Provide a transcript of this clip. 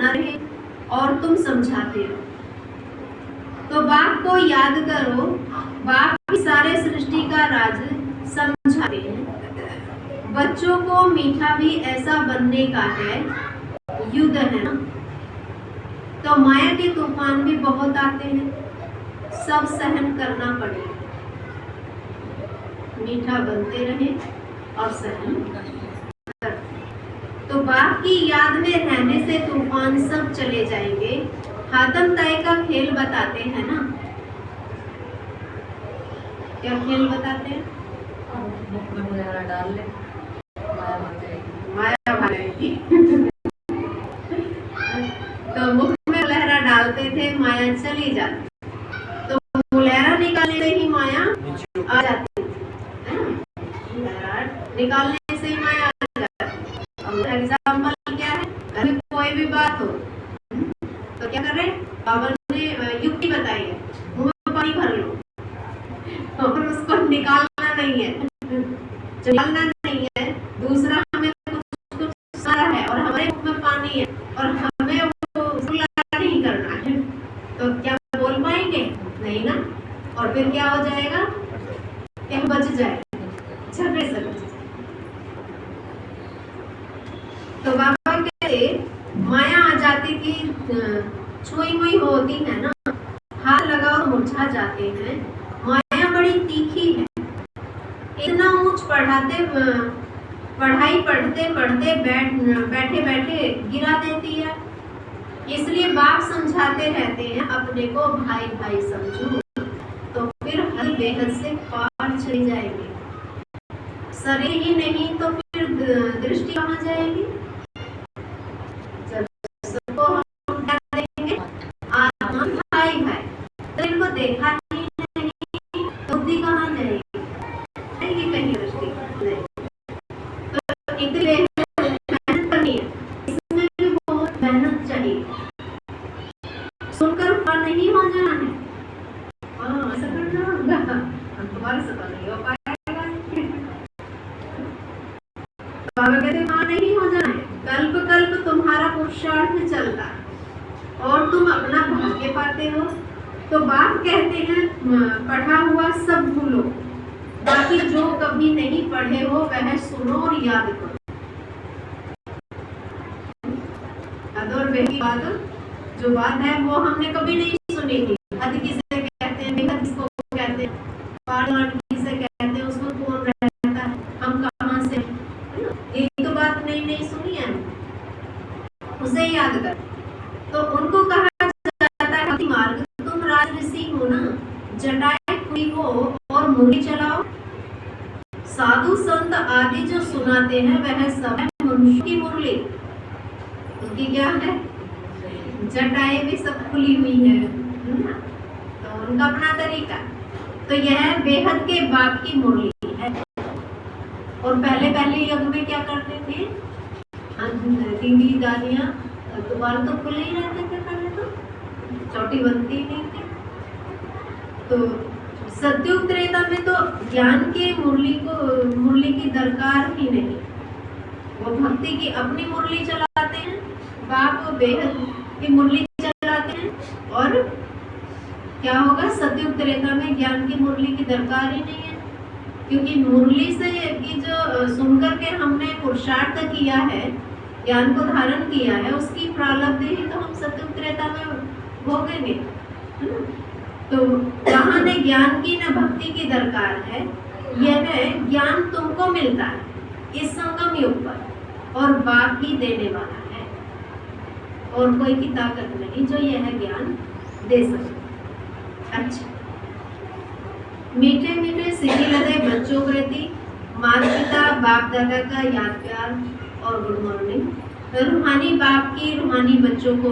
बना रहे और तुम समझाते हो। तो बाप को याद करो, बाप ही सारे सृष्टि का राज समझाते हैं। बच्चों को मीठा भी ऐसा बनने का है, युद्ध है ना। तो माया के तूफान भी बहुत आते हैं, सब सहन करना पड़ेगा। मीठा बनते रहे और सहन कर। तो बाप की याद में रहने से तूफान सब चले जाएंगे। हाथम तय का खेल बताते हैं ना। क्या खेल बताते हैं? मुख में मुलैरा डाल ले, माया भागेगी। तो मुख में मुलैरा डालते थे, माया चली जाती। तो मुलैरा निकालने से ही माया आ जाती है ना। मुलैरा निकालने से ही माया आ जाती। अब एग्जाम्पल क्या है? अभी कोई भी बात हो तो क्या कर रहे हैं? बाबा ने युक्ति बताई है, मुंह में पानी भर लो और उसको निकालना नहीं है। जो निकालना नहीं है, दूसरा हमें कुछ सारा है और हमारे मुंह में पानी है और हमें वो नहीं करना है, तो क्या बोल पाएंगे? नहीं ना। और फिर क्या हो जाएगा? क्या बच जाएगा? झगड़े से बच जाएगा। तो बाबा कहते माया आ जाती थी, छुई मुई होती है ना, हाथ लगाओ मुरझा जाते हैं। माया बड़ी तीखी है, इतना ऊंच पढ़ाई पढ़ते पढ़ते बैठे बैठे गिरा देती है। इसलिए बाप समझाते रहते हैं अपने को भाई भाई समझो, तो फिर हर बेहद से पार चली जाएगी। शरीर ही नहीं तो फिर दृष्टि कहाँ जाएगी? जब सबको हम क्या देंगे? आत्मा भाई भाई, तो इनको देखा ही नहीं, बुद्धि कहाँ जाएगी? कहीं दृष्टि नहीं। तो इसलिए मेहनत करनी है, इसमें भी बहुत मेहनत चाहिए। सुनकर पार नहीं हो जाना है, ऐसा करना होगा, तुम्हारे से तो नहीं हो पाएगा। बाबा कहते वहां नहीं हो जाना है, कल्प कल्प तुम्हारा पुरुषार्थ चलता है और तुम अपना भाग्य पाते हो। तो बाप कहते हैं पढ़ा हुआ सब भूलो, बाकी जो कभी नहीं पढ़े हो वह सुनो और याद करो। अदर वही बात जो बात है वो हमने कभी नहीं सुनी थी। हद किसे कहते हैं, बेहद किसको कहते हैं, पार्ट किसे कहते हैं, उसमें कौन रहता है, हम कहाँ से, यही तो बात नहीं सुनी है, उसे याद कर। तो उनको कहा जाता है मार्ग, तुम राजऋषि हो ना, जटाएं खुली हो और मुरली चलाओ। साधु संत आदि जो सुनाते हैं वह सब है मनुष्य की मुरली। उनकी क्या है? जटाएं भी सब खुली हुई है ना, तो उनका अपना तरीका। तो यह बेहद के बाप की मुरली है। और पहले युग में क्या करते थे? दीदी दादियाँ दोबारा तो खुले ही रहते थे, पहले तो चोटी बनती ही नहीं थी। तो सतयुग त्रेता में तो ज्ञान के मुरली की दरकार ही नहीं, वो भक्ति की अपनी मुरली चलाते हैं, बाप बेहद की मुरली चलाते हैं। और क्या होगा? सतयुग त्रेता में ज्ञान की मुरली की दरकार ही नहीं है, क्योंकि मुरली से की जो सुनकर के हमने पुरुषार्थ किया है, ज्ञान को धारण किया है, उसकी प्रारब्ध ही तो हम सतयुग त्रेता में भोगेंगे। तो जहाँ न ज्ञान की न भक्ति की दरकार है, यह ज्ञान तुमको मिलता है इस संगम युग पर, और बाप ही देने वाला है, और कोई की ताकत नहीं जो यह ज्ञान दे सके। अच्छा, मीठे मीठे सीधी लगे बच्चों प्रति माता पिता बाप दादा का याद प्यार और गुड मॉर्निंग। रूहानी बाप की रूहानी बच्चों को